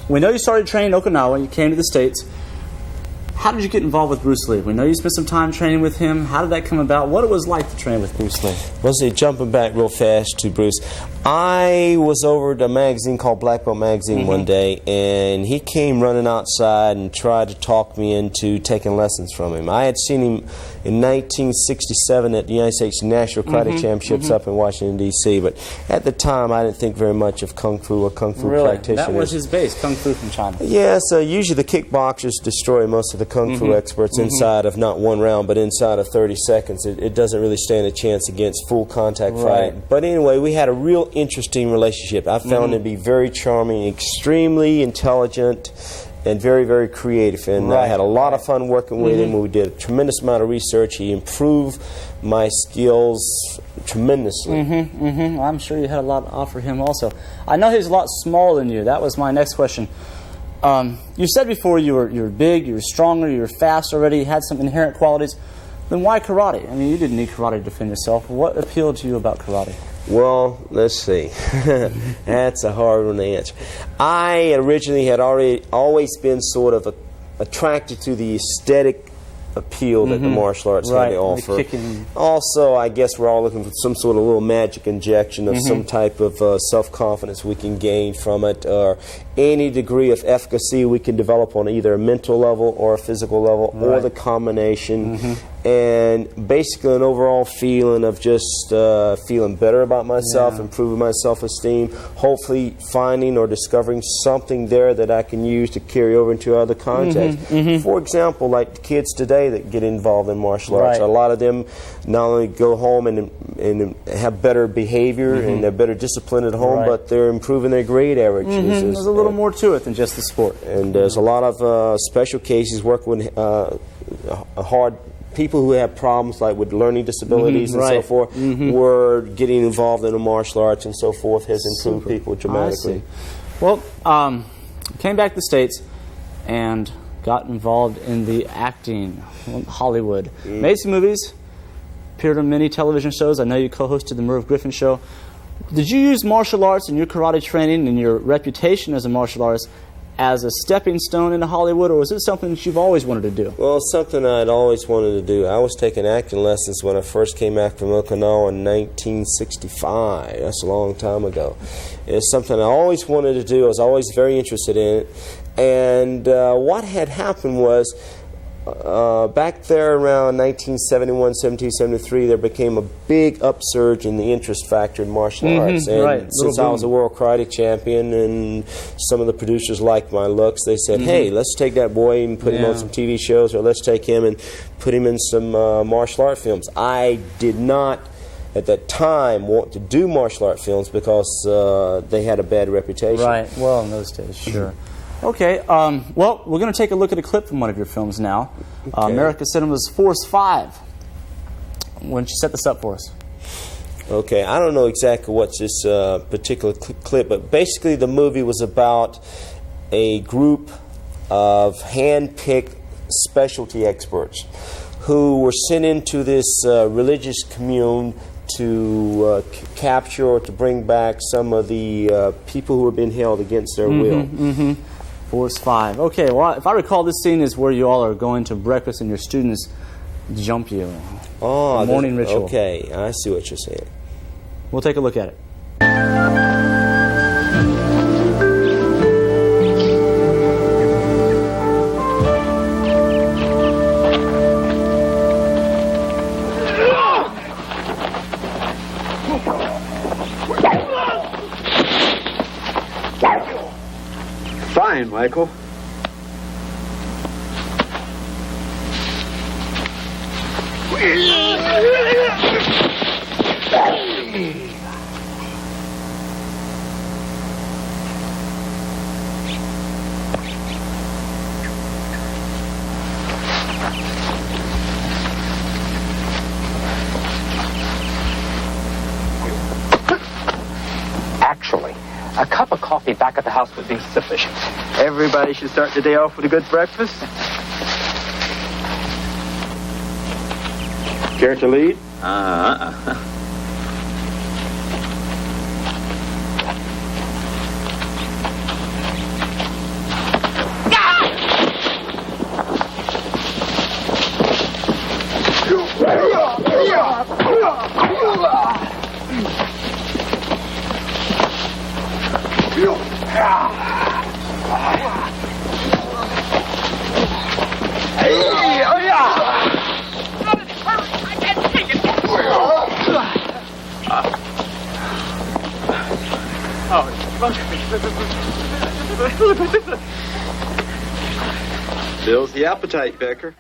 we know you started training in Okinawa. You came to the States. How did you get involved with Bruce Lee? We know you spent some time training with him. How did that come about? What it was like to train with Bruce Lee? Well, see, jumping back real fast to Bruce, I was over at a magazine called Black Belt Magazine one day, and he came running outside and tried to talk me into taking lessons from him. I had seen him in 1967 at the United States National Karate Championships up in Washington, D.C., but at the time I didn't think very much of Kung Fu or Kung Fu practitioners. That was his base, Kung Fu from China. Yeah, so usually the kickboxers destroy most of the Kung Fu experts inside of not one round, but inside of 30 seconds. It doesn't really stand a chance against full contact fighting. But anyway, we had a real interesting relationship. I found him to be very charming, extremely intelligent, and very, very creative. And I had a lot of fun working with him. We did a tremendous amount of research. He improved my skills tremendously. I'm sure you had a lot to offer him also. I know he's a lot smaller than you. That was my next question. You said before you were big, you were stronger, you were fast already, you had some inherent qualities. Then why karate? I mean, you didn't need karate to defend yourself. What appealed to you about karate? Well, let's see. That's a hard one to answer. I originally had always been sort of attracted to the aesthetic appeal that the martial arts had to offer. Also, I guess we're all looking for some sort of little magic injection of some type of self-confidence we can gain from it, or any degree of efficacy we can develop on either a mental level or a physical level, or the combination. And basically an overall feeling of just feeling better about myself, improving my self-esteem, hopefully finding or discovering something there that I can use to carry over into other contexts. For example, like the kids today that get involved in martial arts, a lot of them not only go home and have better behavior and they're better disciplined at home, but they're improving their grade averages. There's a little more to it than just the sport. And there's a lot of special cases working with hard people who have problems like with learning disabilities and so forth, were getting involved in the martial arts and so forth, has improved people dramatically. Well, came back to the States and got involved in the acting, Hollywood. Made some movies, appeared on many television shows. I know you co-hosted the Merv Griffin Show. Did you use martial arts in your karate training and your reputation as a martial artist as a stepping stone into Hollywood, or was it something that you've always wanted to do? Well, it's something I'd always wanted to do. I was taking acting lessons when I first came back from Okinawa in 1965. That's a long time ago. It's something I always wanted to do. I was always very interested in it. And what had happened was, back there around 1971, 72, 73, there became a big upsurge in the interest factor in martial arts. And since I was a world karate champion and some of the producers liked my looks, they said, hey, let's take that boy and put him on some TV shows, or let's take him and put him in some martial art films. I did not, at that time, want to do martial art films because they had a bad reputation. Right, well, in those days, sure. Okay, well, we're going to take a look at a clip from one of your films now. America Cinema's Force 5. Why don't you set this up for us? Okay, I don't know exactly what's this particular clip, but basically the movie was about a group of hand-picked specialty experts who were sent into this religious commune to capture or to bring back some of the people who were being held against their will. Force 5. Okay, well, if I recall, this scene is where you all are going to breakfast and your students jump you. Oh, the morning ritual. Okay, I see what you're saying. We'll take a look at it. Fine, Michael. Actually, a cup of coffee back at the house would be sufficient. Everybody should start the day off with a good breakfast. Care to lead? Bill's the appetite, Becker.